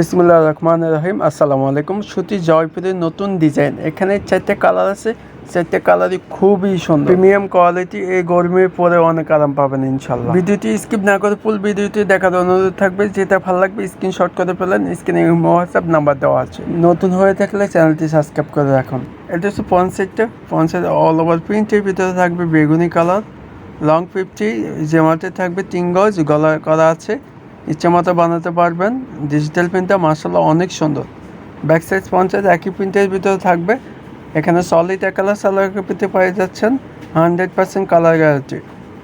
বিসমিল্লাহির রহমানির রহিম। আসসালামু আলাইকুম। সুতি জয়পুরের নতুন ডিজাইন, এখানে 4টা কালার আছে। 4টা কালারই খুবই সুন্দর, প্রিমিয়াম কোয়ালিটি। এই গরমে পরে অনেক আরাম পাবেন ইনশাল্লাহ। ভিডিওটি স্কিপ না করে ফুল ভিডিওটি দেখার অনুরোধ থাকবে। যেটা ভালো লাগবে স্ক্রিনশট করে ফেলেন, স্ক্রিনে হোয়াটসঅ্যাপ নাম্বার দেওয়া আছে। নতুন হয়ে থাকলে চ্যানেলটি সাবস্ক্রাইব করে রাখুন। এটা হচ্ছে ফ্রন্ট সাইড অল ওভার প্রিন্টের ভিতরে থাকবে বেগুনি কালার, লং 50, জামাতে থাকবে 3 গজ, গলা করা আছে। ইচ্ছা মতো বানাতে পারবেন। ডিজিটাল প্রিন্টটা মাশাআল্লাহ অনেক সুন্দর। ব্যাক সাইড ফ্রন্ট সাইড একই প্রিন্টের ভিতরে থাকবে। এখানে সলিড এক কালার সালোয়ার কপিতে পেয়ে যাচ্ছেন, 100% কালার গ্যারান্টি।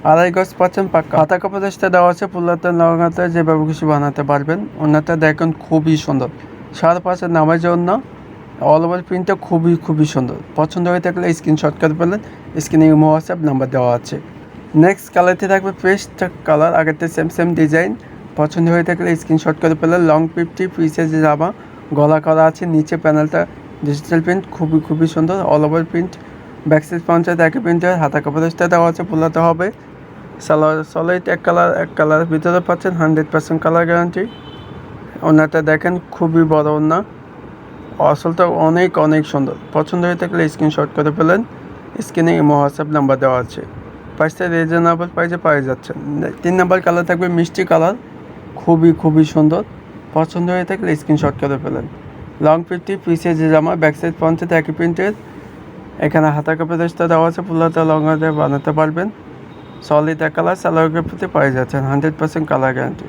2.5 গজ পাচ্ছেন পাক্কা। হাতা কাপড়টা দেওয়া আছে, পুলাতে লং হাতে যেভাবে খুশি বানাতে পারবেন। ওনাটা দেখুন খুবই সুন্দর, 5.5 নামার জন্য। অল ওভার প্রিন্টটা খুবই সুন্দর। পছন্দ হয়ে থাকলে স্ক্রিনশট করে ফেলেন, স্ক্রিনে হোয়াটসঅ্যাপ নাম্বার দেওয়া আছে। নেক্সট কালারটি থাকবে পেস্ট কালার, আগেরটা সেম ডিজাইন। পছন্দ হয়ে থাকলে স্ক্রিনশট করে ফেলেন। লং 50 পিসের জামা, গলা করা আছে। নিচে প্যানেলটা ডিজিটাল প্রিন্ট, খুবই সুন্দর। All over print, back side front side একই প্রিন্টের। হাতা কাপড়টা দেওয়া আছে, পোলাতে হবে। সালোয়ার সলিড এক কালার ভিতরে পাচ্ছেন, 100% কালার গ্যারান্টি। ওনাটা দেখেন খুবই বড় ওনা, আসলটা অনেক সুন্দর। পছন্দ হয়ে থাকলে স্ক্রিনশট করে ফেলেন, স্ক্রিনে হোয়াটসঅ্যাপ নাম্বার দেওয়া আছে। প্রাইসটা রিজনেবল প্রাইসে পাওয়া যাচ্ছে। 3 নাম্বার কালার থাকবে মিষ্টি কালার, খুবই সুন্দর। পছন্দ হয়ে থাকলে স্ক্রিনশট করে ফেলেন। লং 50 পিসের যে জামা, ব্যাক সাইড ফ্রন্ট সাইড একই প্রিন্টের। এখানে হাতা কাপড়টা দেওয়া আছে, ফুলাতে লং হাতে বানাতে পারবেন। সলিড এক কালার সালোয়ার কাপড়তে পাওয়া যাচ্ছেন, 100% কালার গ্যারান্টি।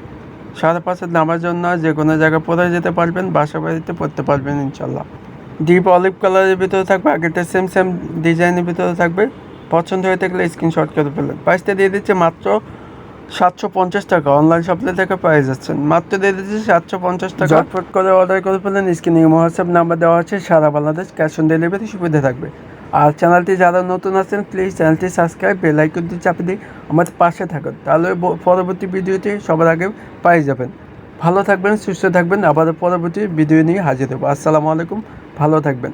5.5 নামার জন্য যে কোনো জায়গায় পরে যেতে পারবেন, বাসা বাড়িতে পরতে পারবেন ইনশাল্লাহ। ডিপ অলিভ কালারের ভিতরে থাকবে, আগেরটা সেম ডিজাইনের ভিতরে থাকবে। পছন্দ হয়ে থাকলে স্ক্রিনশট করে ফেলেন। প্রাইসটা দিয়ে দিচ্ছে মাত্র 750 টাকা। অনলাইন শপলে থেকে পেয়ে যাচ্ছেন, মাত্র দিয়ে দিচ্ছে 750 টাকা। ঝটপট করে অর্ডার করে ফেলেন, স্ক্রিনে হোয়াটসঅ্যাপ নাম্বার দেওয়া আছে। সারা বাংলাদেশ ক্যাশ অন ডেলিভারি সুবিধা থাকবে। আর চ্যানেলটি যারা নতুন আছেন, প্লিজ চ্যানেলটি সাবস্ক্রাইব, বেল আইকনটি চাপে দিয়ে আমাদের পাশে থাকুন, তাহলে পরবর্তী ভিডিওটি সবার আগে পেয়ে যাবেন। ভালো থাকবেন, সুস্থ থাকবেন। আবার পরবর্তী ভিডিও নিয়ে হাজির হবো। আসসালামু আলাইকুম, ভালো থাকবেন।